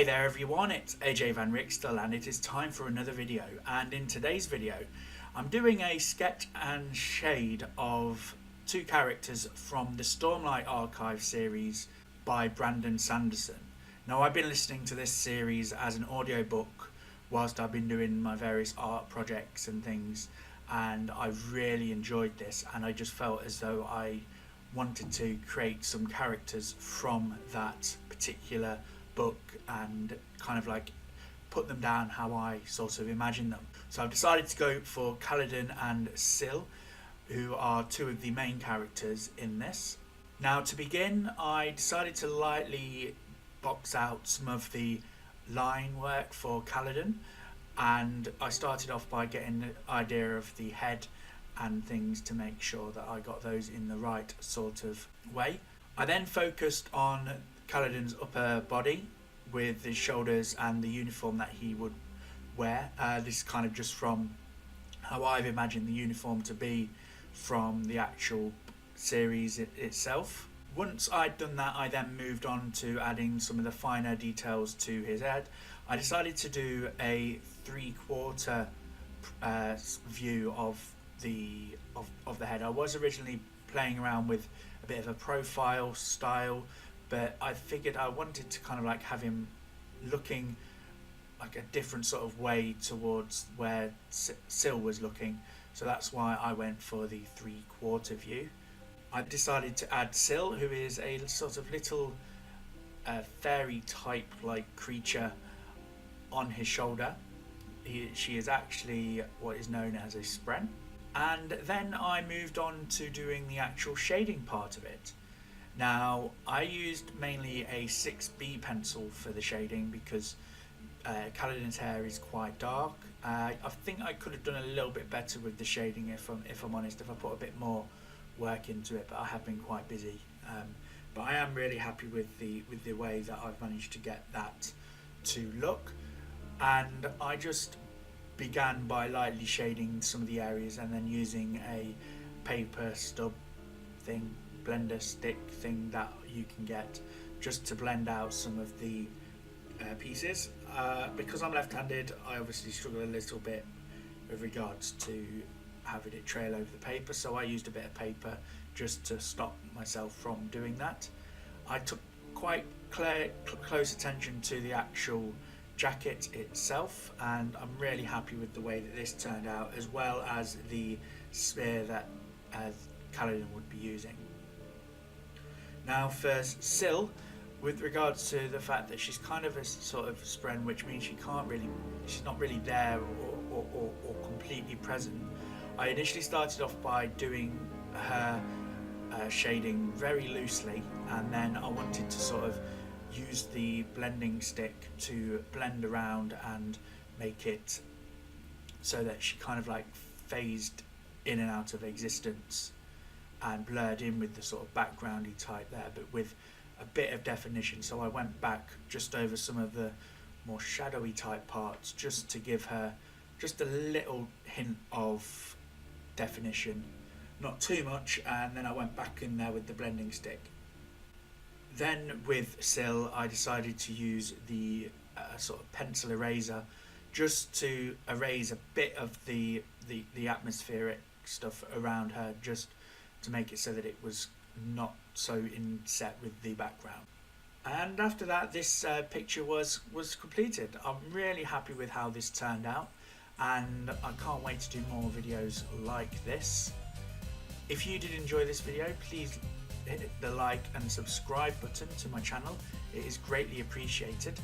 Hey there everyone, it's AJ Van Rixtel and it is time for another video, and in today's video I'm doing a sketch and shade of two characters from the Stormlight archive series by Brandon Sanderson. Now I've been listening to this series as an audiobook whilst I've been doing my various art projects and things, and I've really enjoyed this, and I just felt as though I wanted to create some characters from that particular book and kind of like put them down how I sort of imagine them. So I've decided to go for Kaladin and Syl, who are two of the main characters in this. Now to begin, I decided to lightly box out some of the line work for Kaladin, and I started off by getting the idea of the head and things to make sure that I got those in the right sort of way. I then focused on Kaladin's upper body with his shoulders and the uniform that he would wear. This is kind of just from how I've imagined the uniform to be from the actual series itself. Once I'd done that, I then moved on to adding some of the finer details to his head. I decided to do a 3/4 view of the head. I was originally playing around with a bit of a profile style, but I figured I wanted to kind of like have him looking like a different sort of way towards where Syl was looking, so that's why I went for the 3/4 view. I decided to add Syl, who is a sort of little fairy type like creature on his shoulder. She is actually what is known as a spren. And then I moved on to doing the actual shading part of it. Now I used mainly a 6B pencil for the shading because Kaladin's hair is quite dark. I think I could have done a little bit better with the shading if I'm honest, if I put a bit more work into it, but I have been quite busy. But I am really happy with the way that I've managed to get that to look, and I just began by lightly shading some of the areas and then using a paper stub thing, blender stick thing that you can get, just to blend out some of the pieces. Because I'm left-handed, I obviously struggle a little bit with regards to having it trail over the paper, so I used a bit of paper just to stop myself from doing that. I took quite close attention to the actual jacket itself, and I'm really happy with the way that this turned out, as well as the spear that Kaladin would be using. Now for Syl, with regards to the fact that she's kind of a sort of spren, which means she's not really there or completely present, I initially started off by doing her shading very loosely, and then I wanted to sort of use the blending stick to blend around and make it so that she kind of like phased in and out of existence and blurred in with the sort of backgroundy type there, but with a bit of definition. So I went back just over some of the more shadowy type parts just to give her just a little hint of definition, not too much, and then I went back in there with the blending stick. Then with Syl, I decided to use the sort of pencil eraser just to erase a bit of the atmospheric stuff around her, just to make it so that it was not so inset with the background. And after that, this picture was completed. I'm really happy with how this turned out, and I can't wait to do more videos like this. If you did enjoy this video, please hit the like and subscribe button to my channel. It is greatly appreciated,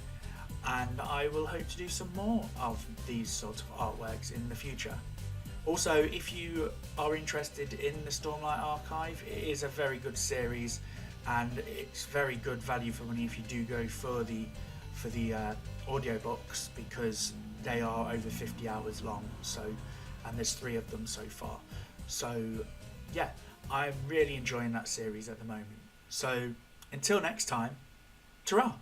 and I will hope to do some more of these sort of artworks in the future. Also, if you are interested in the Stormlight archive, it is a very good series, and it's very good value for money if you do go for the audiobooks, because they are over 50 hours long. So, and there's 3 of them so far. So yeah, I'm really enjoying that series at the moment. So until next time, ta-ra!